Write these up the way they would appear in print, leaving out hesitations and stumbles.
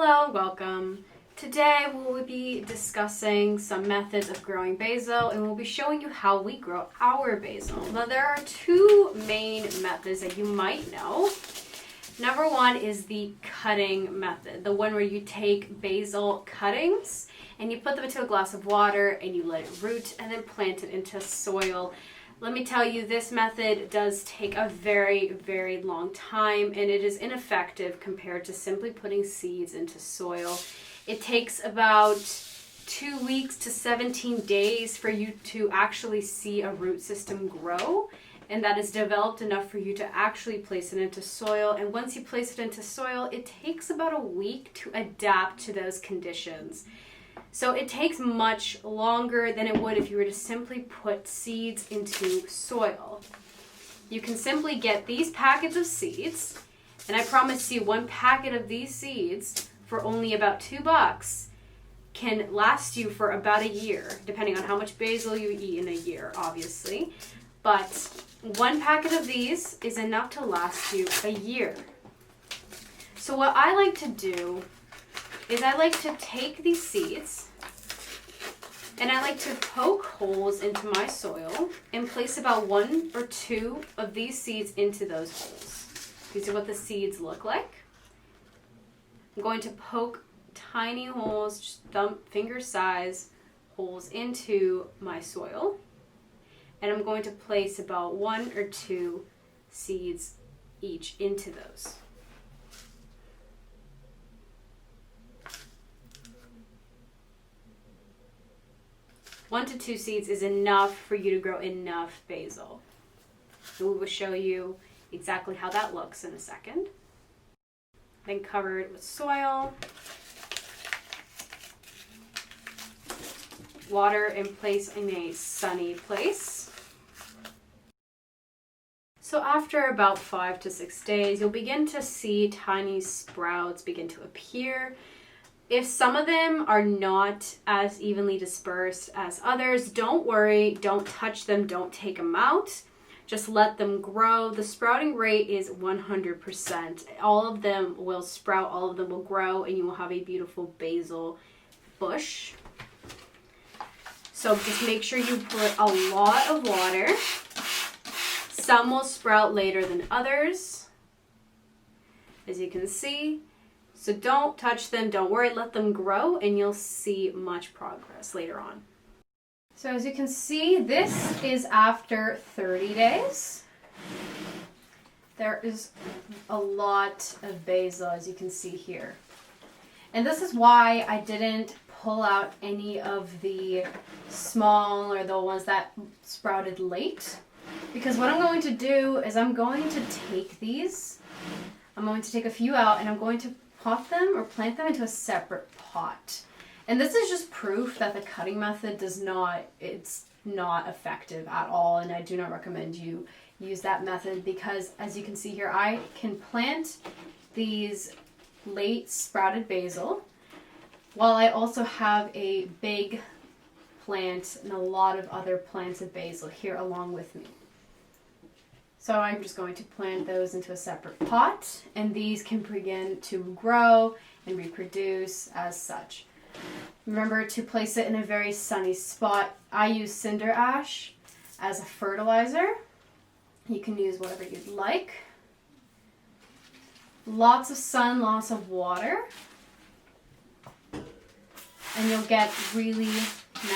Hello, welcome. Today we'll be discussing some methods of growing basil and we'll be showing you how we grow our basil. Now there are two main methods that you might know. Number one is the cutting method, the one where you take basil cuttings and you put them into a glass of water and you let it root and then plant it into soil. Let me tell you, this method does take a very, very long time and it is ineffective compared to simply putting seeds into soil. It takes about 2 weeks to 17 days for you to actually see a root system grow, and that is developed enough for you to actually place it into soil. And once you place it into soil, it takes about a week to adapt to those conditions. So it takes much longer than it would if you were to simply put seeds into soil. You can simply get these packets of seeds, and I promise you one packet of these seeds for only about $2 can last you for about a year, depending on how much basil you eat in a year, obviously. But one packet of these is enough to last you a year. So what I like to do is I like to take these seeds and I like to poke holes into my soil and place about 1 or 2 of these seeds into those holes. These are what the seeds look like. I'm going to poke tiny holes, just thumb finger size holes into my soil. And I'm going to place about 1 or 2 seeds each into those. One to 2 seeds is enough for you to grow enough basil. And we will show you exactly how that looks in a second. Then cover it with soil. Water and place in a sunny place. So after about 5 to 6 days, you'll begin to see tiny sprouts begin to appear. If some of them are not as evenly dispersed as others, don't worry, don't touch them, don't take them out. Just let them grow. The sprouting rate is 100%. All of them will sprout, all of them will grow, and you will have a beautiful basil bush. So just make sure you put a lot of water. Some will sprout later than others, as you can see. So don't touch them, don't worry, let them grow and you'll see much progress later on. So as you can see, this is after 30 days. There is a lot of basil, as you can see here. And this is why I didn't pull out any of the small or the ones that sprouted late. Because what I'm going to do is I'm going to take these, I'm going to take a few out and I'm going to pot them or plant them into a separate pot. And this is just proof that the cutting method it's not effective at all, and I do not recommend you use that method because, as you can see here, I can plant these late sprouted basil while I also have a big plant and a lot of other plants of basil here along with me. So I'm just going to plant those into a separate pot, and these can begin to grow and reproduce as such. Remember to place it in a very sunny spot. I use cinder ash as a fertilizer. You can use whatever you'd like. Lots of sun, lots of water, and you'll get really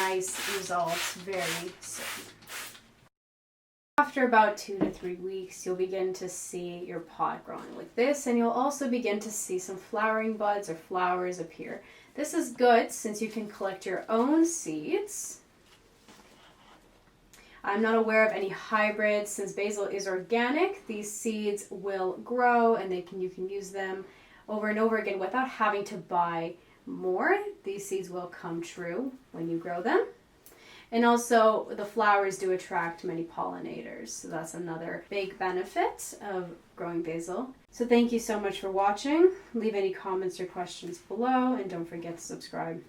nice results very soon. After about 2 to 3 weeks, you'll begin to see your pot growing like this, and you'll also begin to see some flowering buds or flowers appear. This is good since you can collect your own seeds. I'm not aware of any hybrids. Since basil is organic, these seeds will grow and you can use them over and over again without having to buy more. These seeds will come true when you grow them. And also, the flowers do attract many pollinators, so that's another big benefit of growing basil. So thank you so much for watching. Leave any comments or questions below, and don't forget to subscribe.